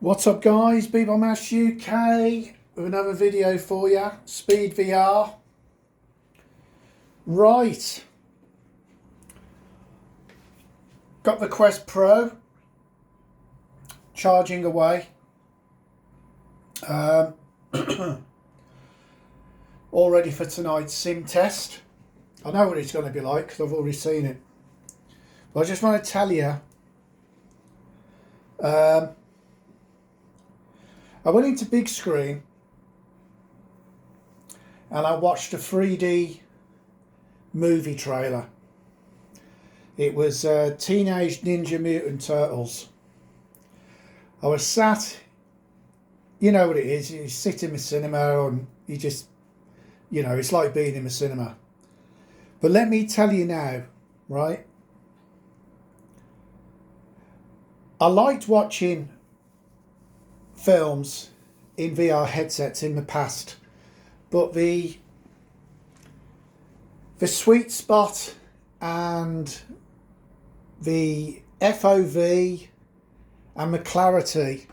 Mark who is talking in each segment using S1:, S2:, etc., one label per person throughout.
S1: What's up guys, Mash UK with another video for you, Speed VR. Right, got the Quest Pro charging away. All ready for tonight's sim test. I know what it's going to be like because I've already seen it. But I just want to tell you, I went into big screen and I watched a 3D movie trailer. It was Teenage Ninja Mutant Turtles. I was sat, you know what it is, you sit in the cinema and you just, you know, it's like being in the cinema. But let me tell you now, right? I liked watching films in VR headsets in the past, but the sweet spot and the FOV and the clarity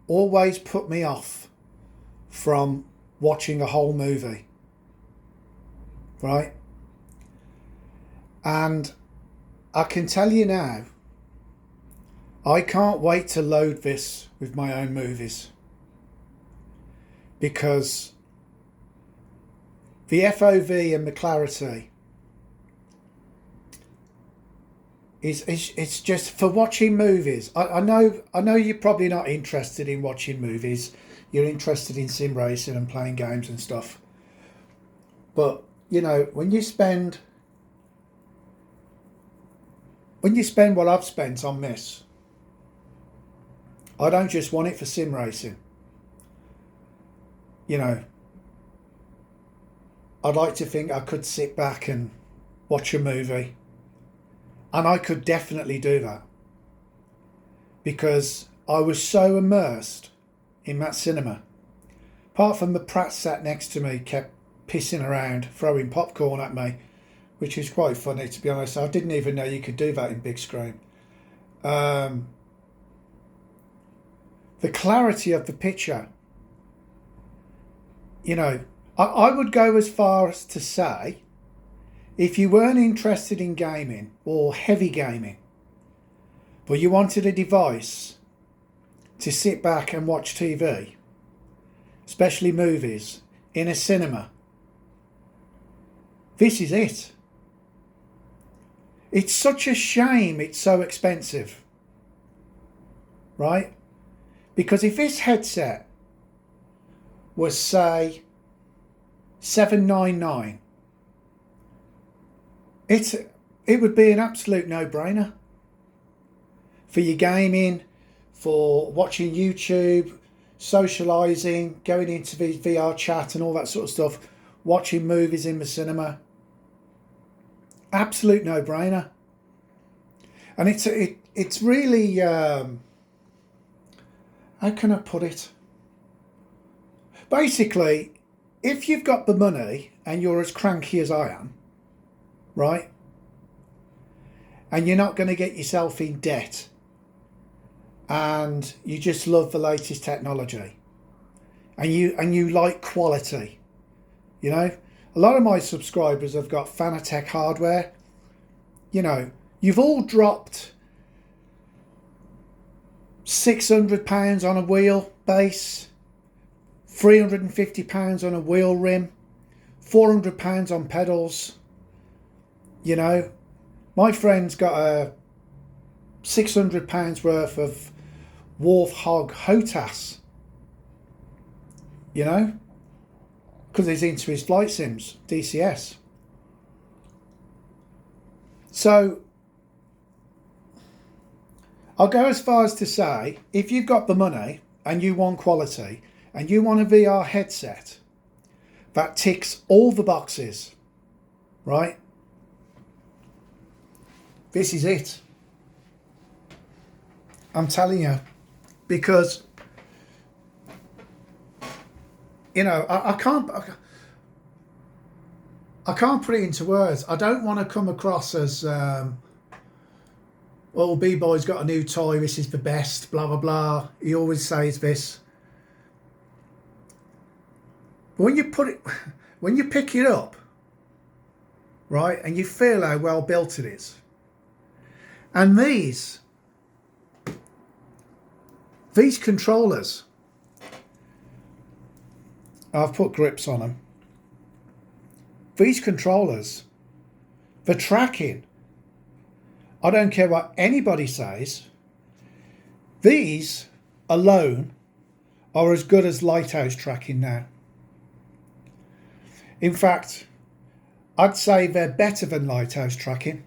S1: always put me off from watching a whole movie, right? And I can tell you now, I can't wait to load this with my own movies, because the FOV and the clarity it's just for watching movies. I know you're probably not interested in watching movies. You're interested in sim racing and playing games and stuff. But you know, when you spend what I've spent on this, I don't just want it for sim racing. You know, I'd like to think I could sit back and watch a movie, and I could definitely do that because I was so immersed in that cinema. Apart from the Pratt sat next to me kept pissing around, throwing popcorn at me, which is quite funny, to be honest. I didn't even know you could do that in big screen. The clarity of the picture, you know, I would go as far as to say, if you weren't interested in gaming or heavy gaming, but you wanted a device to sit back and watch TV, especially movies, in a cinema, this is it. It's such a shame it's so expensive, right? Because if this headset was, say, $799, it would be an absolute no-brainer for your gaming, for watching YouTube, socialising, going into the VR chat and all that sort of stuff, watching movies in the cinema. Absolute no-brainer. And it's really, how can I put it? Basically, if you've got the money and you're as cranky as I am, right, and you're not going to get yourself in debt, and you just love the latest technology, and you like quality, you know, a lot of my subscribers have got Fanatec hardware. You know, you've all dropped £600 on a wheel base, £350 on a wheel rim, £400 on pedals. You know, my friend's got a £600 worth of Warthog HOTAS, you know, because he's into his flight sims, DCS. So I'll go as far as to say, if you've got the money and you want quality and you want a VR headset that ticks all the boxes, right? This is it. I'm telling you, because, you know, I can't put it into words. I don't want to come across as oh, B-Boy's got a new toy, this is the best, blah, blah, blah. He always says this. When you pick it up, right, and you feel how well built it is, and these controllers, I've put grips on them. These controllers, the tracking, I don't care what anybody says, these alone are as good as Lighthouse tracking now. In fact, I'd say they're better than Lighthouse tracking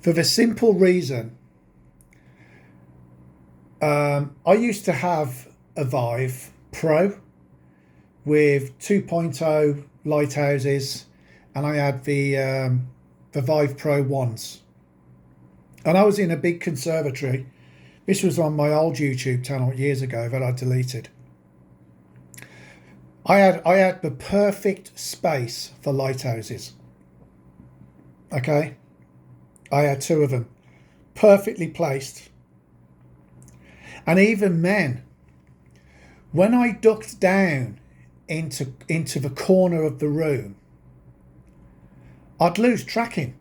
S1: for the simple reason I used to have a Vive Pro with 2.0 lighthouses, and I had the Vive Pro 1s. And I was in a big conservatory. This was on my old YouTube channel years ago that I deleted. I had the perfect space for lighthouses. Okay? I had 2 of them, perfectly placed. And even then, when I ducked down into the corner of the room, I'd lose tracking.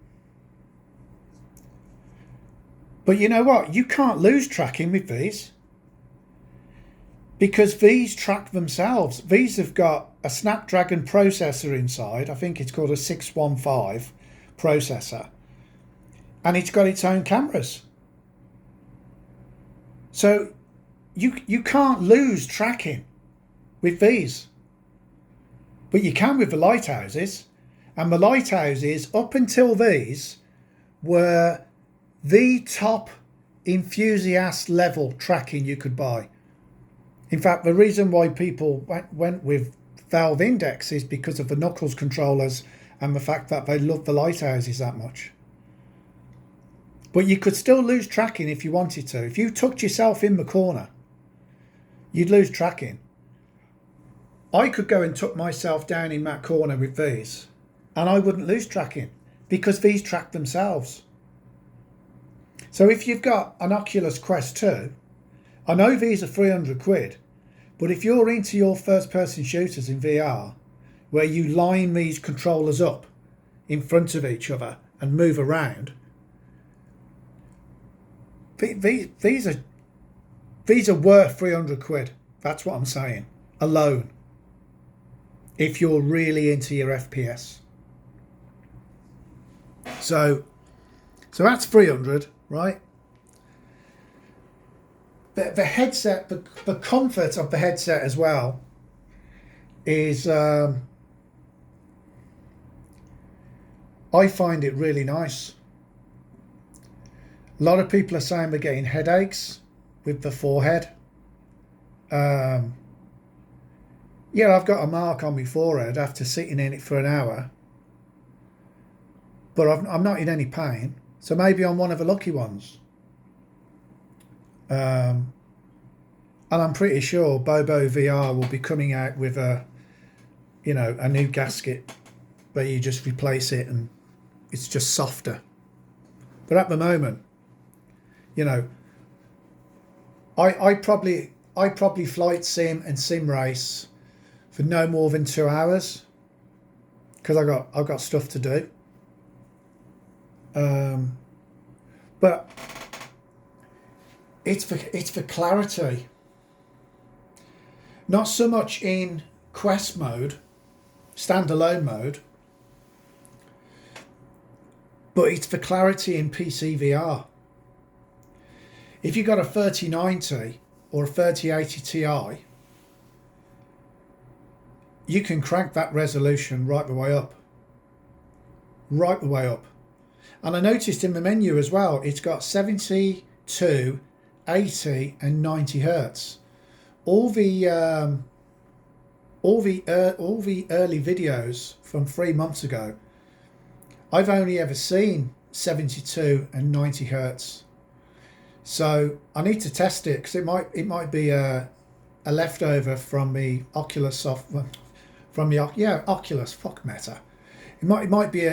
S1: But you know what? You can't lose tracking with these, because these track themselves. These have got a Snapdragon processor inside. I think it's called a 615 processor. And it's got its own cameras. So you can't lose tracking with these. But you can with the lighthouses. And the lighthouses, up until these, were the top enthusiast level tracking you could buy. In fact, the reason why people went with Valve Index is because of the Knuckles controllers and the fact that they love the lighthouses that much. But you could still lose tracking if you wanted to. If you tucked yourself in the corner, you'd lose tracking. I could go and tuck myself down in that corner with these, and I wouldn't lose tracking because these track themselves. So if you've got an Oculus Quest 2, I know these are 300 quid, but if you're into your first person shooters in VR, where you line these controllers up in front of each other and move around, these are worth 300 quid. That's what I'm saying, alone, if you're really into your FPS. So that's 300, right? The headset, the comfort of the headset as well is, I find it really nice. A lot of people are saying they're getting headaches with the forehead. Yeah, I've got a mark on my forehead after sitting in it for an hour, but I'm not in any pain. So maybe I'm one of the lucky ones. And I'm pretty sure Bobo VR will be coming out with a new gasket where you just replace it and it's just softer. But at the moment, I probably flight sim and sim race for no more than 2 hours because I've got stuff to do. But it's for clarity, not so much in Quest mode, standalone mode, but it's for clarity in PC VR. If you've got a 3090 or a 3080 Ti, you can crank that resolution right the way up. Right the way up. And I noticed in the menu as well, it's got 72, 80 and 90 hertz. All the early videos from 3 months ago, I've only ever seen 72 and 90 hertz. So I need to test it because it might be a leftover from the Oculus Oculus. Fuck Meta. It might be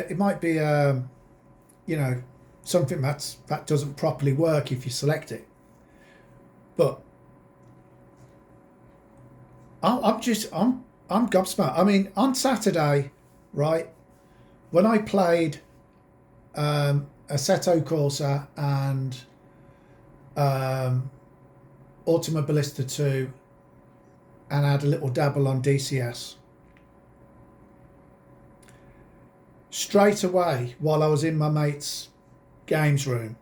S1: something that doesn't properly work if you select it. But I'm gobsmacked. I mean, on Saturday, right, when I played Assetto Corsa and Automobilista 2 and had a little dabble on DCS, straight away while I was in my mate's games room,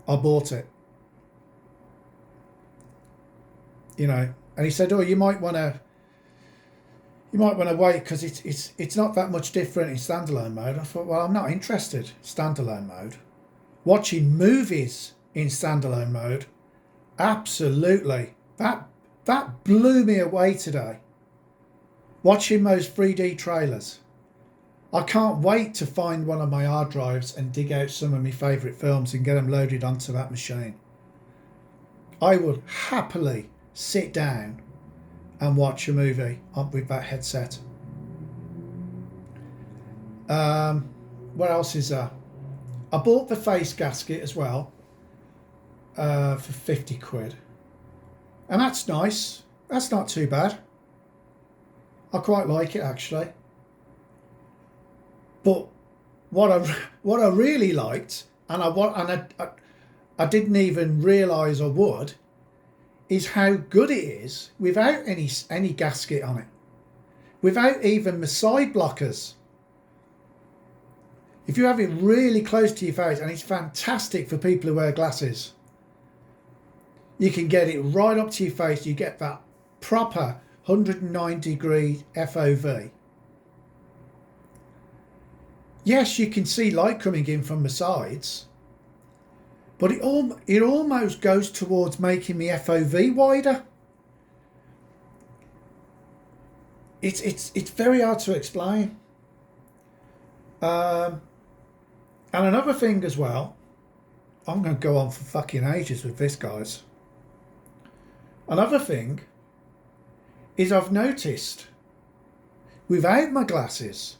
S1: I bought it. You know, and he said, "Oh, you might want to wait because it's not that much different in standalone mode." I thought, well, I'm not interested in standalone mode. Watching movies in standalone mode, absolutely. That blew me away today. Watching those 3D trailers. I can't wait to find one of my hard drives and dig out some of my favourite films and get them loaded onto that machine. I would happily sit down and watch a movie with that headset. What else is there? I bought the face gasket as well for 50 quid. And that's nice. That's not too bad. I quite like it actually. But what I really liked, and I didn't even realise I would, is how good it is without any gasket on it, without even the side blockers. If you have it really close to your face, and it's fantastic for people who wear glasses, you can get it right up to your face. You get that proper 109-degree FOV. Yes, you can see light coming in from the sides, but it almost goes towards making the FOV wider. It's very hard to explain. And another thing as well, I'm going to go on for fucking ages with this, guys. Another thing is I've noticed without my glasses,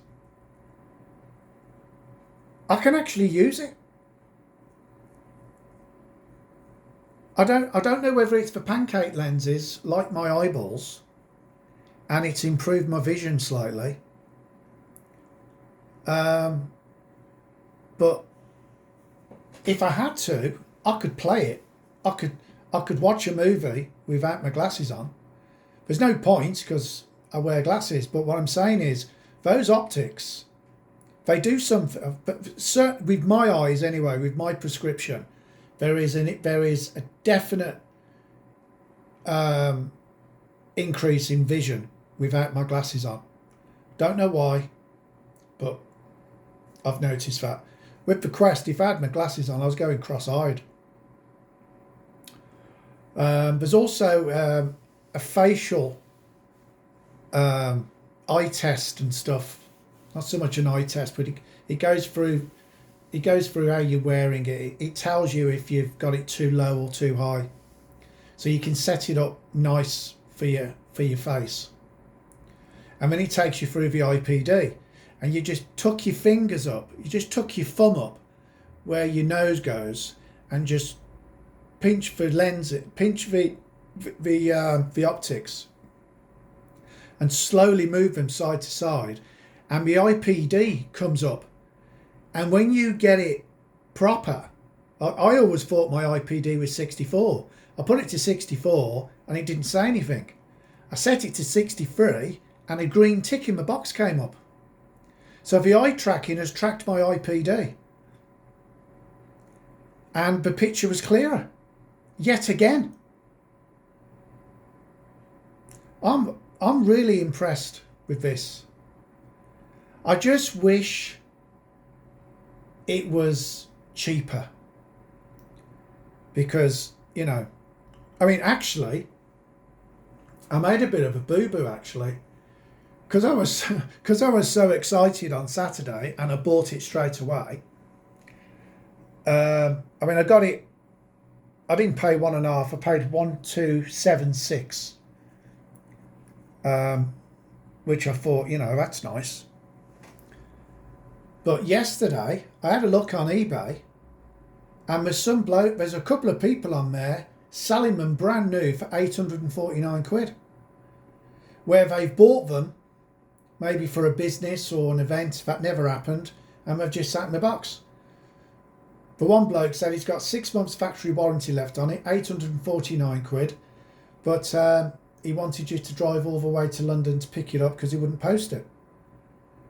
S1: I can actually use it. I don't know whether it's the pancake lenses like my eyeballs and it's improved my vision slightly. But if I had to, I could play it. I could watch a movie without my glasses on. There's no point because I wear glasses, but what I'm saying is those optics, they do something. But with my eyes anyway, with my prescription, there is a definite increase in vision without my glasses on. Don't know why, but I've noticed that. With the Quest, if I had my glasses on, I was going cross-eyed. There's also a facial eye test and stuff. Not so much an eye test, but it goes through how you're wearing it. It tells you if you've got it too low or too high, so you can set it up nice for your face. And then it takes you through the IPD, and you just tuck your fingers up. You just tuck your thumb up where your nose goes, and just pinch the lens, pinch the optics, and slowly move them side to side, and the IPD comes up. And when you get it proper, I always thought my IPD was 64. I put it to 64 and it didn't say anything. I set it to 63 and a green tick in the box came up. So the eye tracking has tracked my IPD. And the picture was clearer. Yet again. I'm really impressed with this. I just wish it was cheaper, because, you know, I mean, actually, I made a bit of a boo-boo actually, because I was so excited on Saturday and I bought it straight away. I mean, I got it. I didn't pay 1.5. I paid 1,276, which I thought, you know, that's nice. But yesterday, I had a look on eBay And there's a couple of people on there selling them brand new for 849 quid, where they've bought them maybe for a business or an event that never happened, and they've just sat in the box. The one bloke said he's got 6 months factory warranty left on it, 849 quid, but he wanted you to drive all the way to London to pick it up because he wouldn't post it.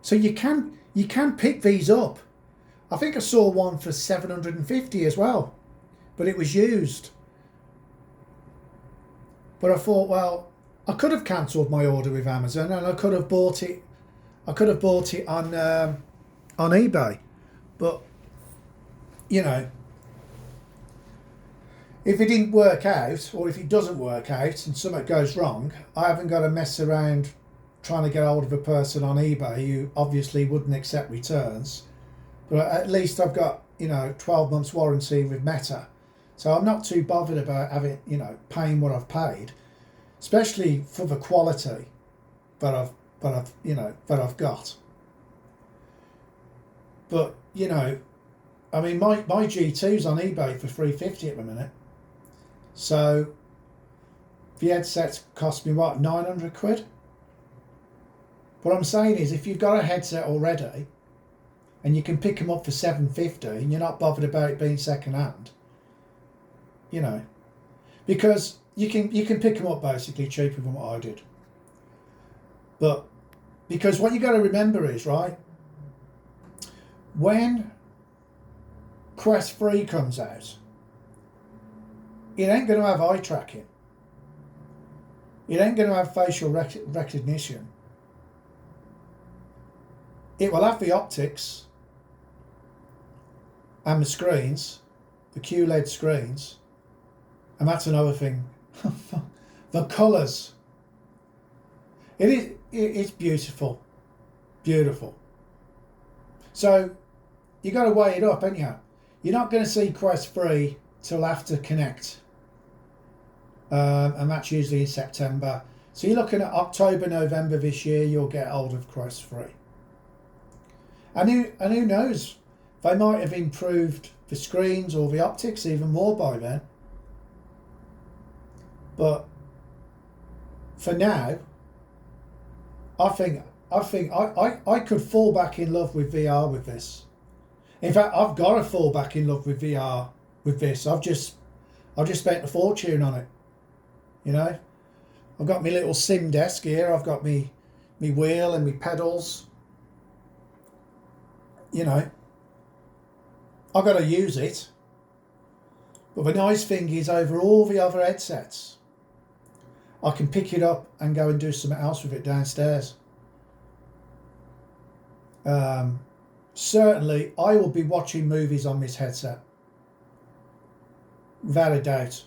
S1: So you can pick these up. I think I saw one for 750 as well, but it was used. But I thought, well, I could have cancelled my order with Amazon and I could have bought it. I could have bought it on eBay, but you know, if it didn't work out, or if it doesn't work out and something goes wrong, I haven't got to mess around trying to get hold of a person on eBay who obviously wouldn't accept returns. But at least I've got, 12 months warranty with Meta, so I'm not too bothered about having, paying what I've paid, especially for the quality that I've got. But I mean, my G2's on eBay for $350 at the minute. So the headsets cost me what, 900 quid? What I'm saying is, if you've got a headset already and you can pick them up for $750 and you're not bothered about it being second hand, because you can pick them up basically cheaper than what I did. But because what you got to remember is, right, when Quest 3 comes out, it ain't going to have eye tracking. It ain't going to have facial recognition. It will have the optics and the screens, the QLED screens, and that's another thing. The colours. It's beautiful. Beautiful. So you got to weigh it up, ain't you? You're not going to see Quest 3 till after Connect, and that's usually in September. So you're looking at October, November this year, you'll get hold of Quest 3. And who knows, they might have improved the screens or the optics even more by then. But for now, I think I could fall back in love with VR with this. In fact, I've got to fall back in love with VR with this. I've just spent a fortune on it. I've got my little sim desk here. I've got me wheel and my pedals. I've got to use it. But the nice thing is, over all the other headsets, I can pick it up and go and do something else with it downstairs. Certainly, I will be watching movies on this headset. Without a doubt,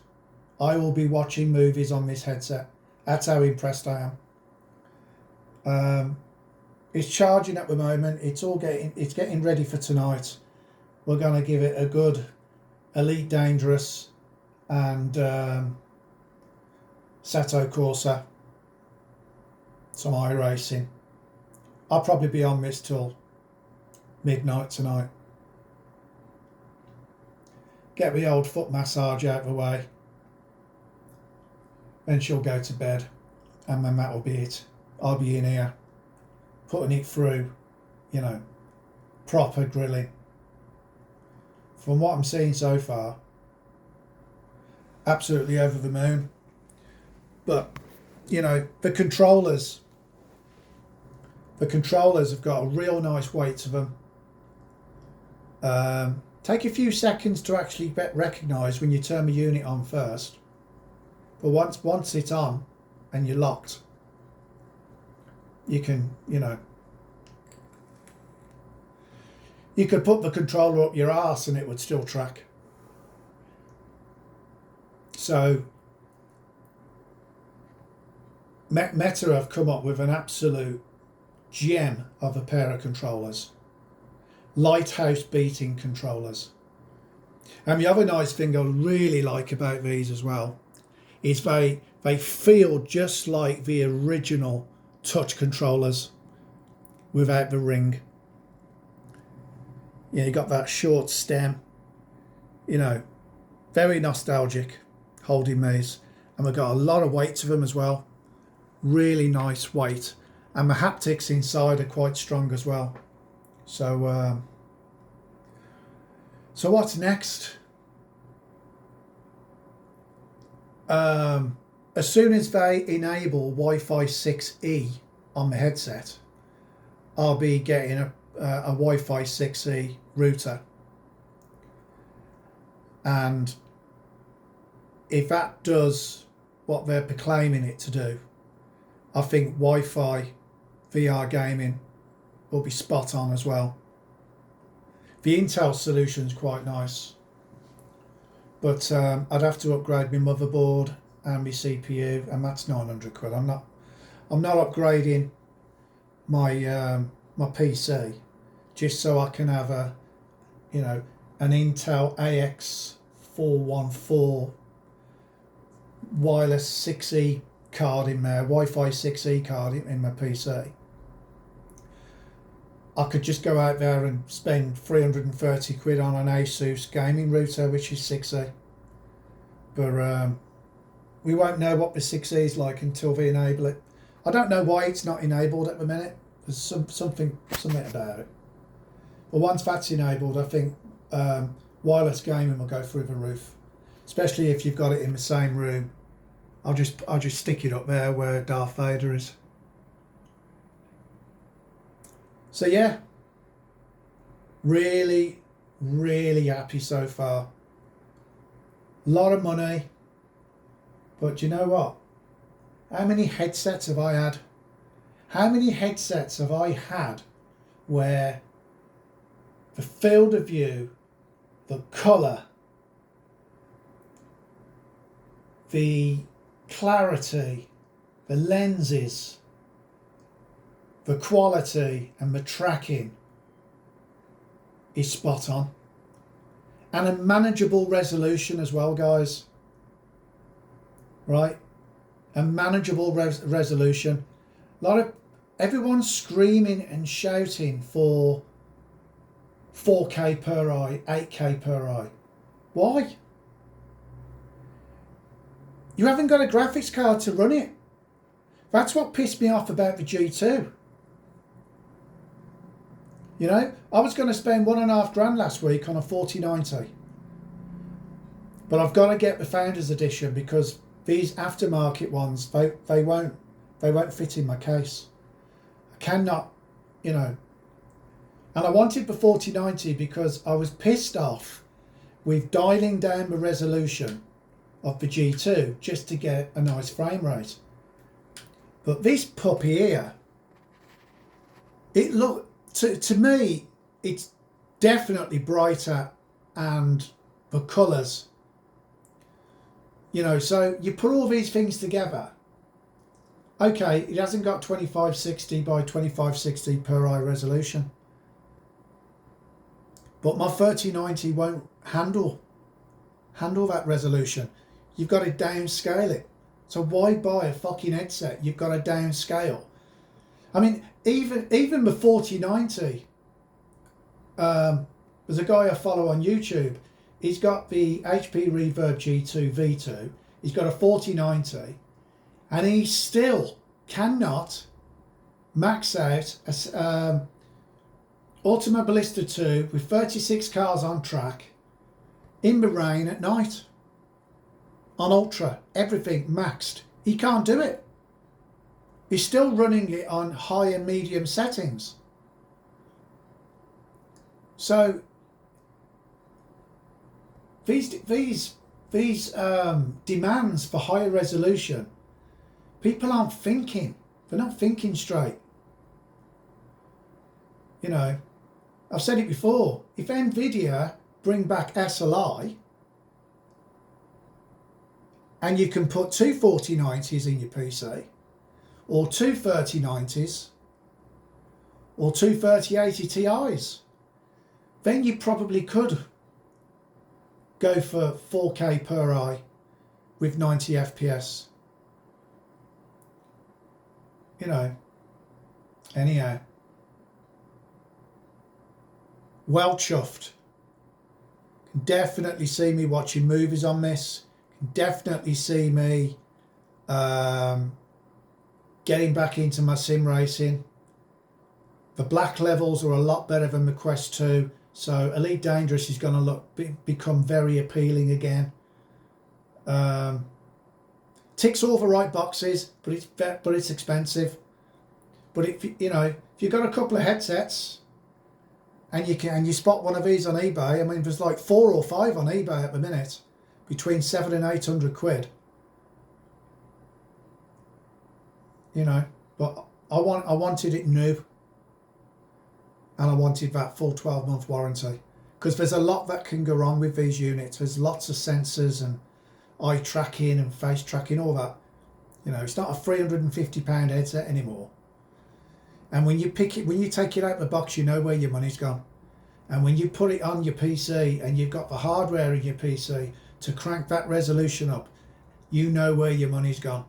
S1: I will be watching movies on this headset. That's how impressed I am. It's charging at the moment. It's getting ready for tonight. We're going to give it a good Elite Dangerous and Sato Corsa, some iRacing. I'll probably be on this till midnight tonight. Get the old foot massage out of the way. Then she'll go to bed, and then that'll be it. I'll be in here putting it through, proper grilling. From what I'm seeing so far, absolutely over the moon. But, the controllers have got a real nice weight to them. Take a few seconds to actually recognise when you turn the unit on first. But once it's on and you're locked, you can, you could put the controller up your arse and it would still track. So Meta have come up with an absolute gem of a pair of controllers. Lighthouse beating controllers. And the other nice thing I really like about these as well is they feel just like the original touch controllers without the ring. You got that short stem. you know, very nostalgic holding these, and we've got a lot of weight to them as well. Really nice weight, and the haptics inside are quite strong as well. So so what's next? As soon as they enable Wi-Fi 6E on the headset, I'll be getting a Wi-Fi 6E router, and if that does what they're proclaiming it to do, I think Wi-Fi VR gaming will be spot on as well. The Intel solution's quite nice, but I'd have to upgrade my motherboard and my CPU, and that's 900 quid. I'm not upgrading my my PC just so I can have a, you know, an Intel AX414 wireless 6E card in there, Wi-Fi 6E card in my PC. I could just go out there and spend 330 quid on an Asus gaming router, which is 6E. But we won't know what the 6E is like until they enable it. I don't know why it's not enabled at the minute. There's something about it. But once that's enabled, I think wireless gaming will go through the roof. Especially if you've got it in the same room. I'll just stick it up there where Darth Vader is. So yeah, really, really happy so far. A lot of money, but you know what? How many headsets have I had? How many headsets have I had where the field of view, the colour, the clarity, the lenses, the quality and the tracking is spot on, and a manageable resolution as well, guys, right? A manageable resolution. Everyone's screaming and shouting for 4K per eye, 8K per eye. Why? You haven't got a graphics card to run it. That's what pissed me off about the G2. You know, I was going to spend £1.5 last week on a 4090, but I've got to get the Founders Edition because these aftermarket ones, they won't fit in my case. I cannot, you know. And I wanted the 4090 because I was pissed off with dialing down the resolution of the G2 just to get a nice frame rate. But this puppy here, it look to me, it's definitely brighter, and the colours, you know, so you put all these things together. Okay, it hasn't got 2560 by 2560 per eye resolution, but my 3090 won't handle that resolution. You've got to downscale it. So why buy a fucking headset? You've got to downscale. I mean, even the 4090, there's a guy I follow on YouTube. He's got the HP Reverb G2 V2. He's got a 4090, and he still cannot max out a Ultima Ballista 2 with 36 cars on track in the rain at night on Ultra, everything maxed. He can't do it. He's still running it on high and medium settings. So these demands for higher resolution, people aren't thinking. They're not thinking straight. You know, I've said it before. If Nvidia bring back SLI, and you can put two 4090s in your PC, or two 3090s, or two 3080 Ti's, then you probably could go for 4K per eye with 90 FPS. You know, anyhow. Well chuffed. can definitely see me watching movies on this. You can definitely see me getting back into my sim racing. The black levels are a lot better than the Quest 2, so Elite Dangerous is going to become very appealing again. Ticks all the right boxes, but it's expensive. But if you've got a couple of headsets and you spot one of these on eBay, I mean, there's like 4 or 5 on eBay at the minute, between 700 and 800 quid. But I wanted it new, and I wanted that full 12-month warranty, because there's a lot that can go wrong with these units. There's lots of sensors and eye tracking and face tracking, all that. It's not a £350 headset anymore. And when you take it out of the box, you know where your money's gone. And when you put it on your PC and you've got the hardware in your PC to crank that resolution up, you know where your money's gone.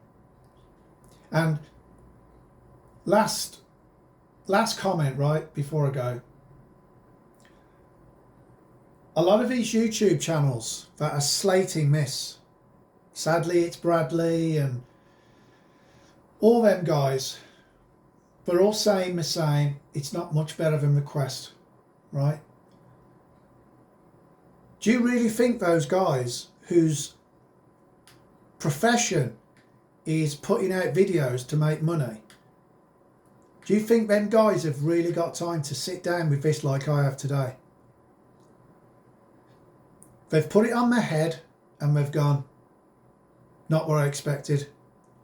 S1: And last comment, right before I go. A lot of these YouTube channels that are slating this, sadly it's Bradley and all them guys, they're all saying the same. It's not much better than the Quest, right? Do you really think those guys whose profession is putting out videos to make money, do you think them guys have really got time to sit down with this like I have today? They've put it on their head and they've gone, not what I expected,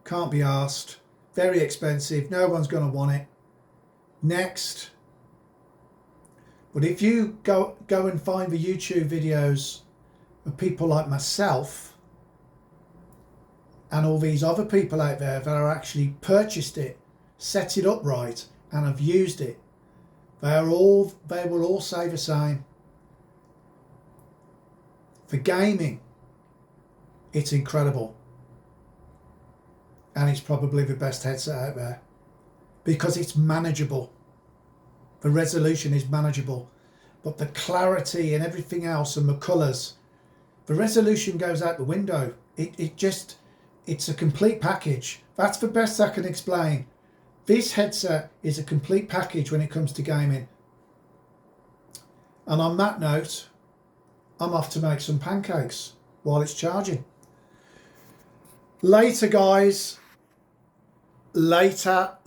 S1: can't be arsed, very expensive, no one's going to want it, next. But if you go and find the YouTube videos of people like myself and all these other people out there that are actually purchased it, set it up right, and have used it, they will all say the same. For gaming, it's incredible, and it's probably the best headset out there because it's manageable. The resolution is manageable, but the clarity and everything else and the colours, the resolution goes out the window. It's a complete package. That's the best I can explain. This headset is a complete package when it comes to gaming. And on that note, I'm off to make some pancakes while it's charging. Later, guys. Later.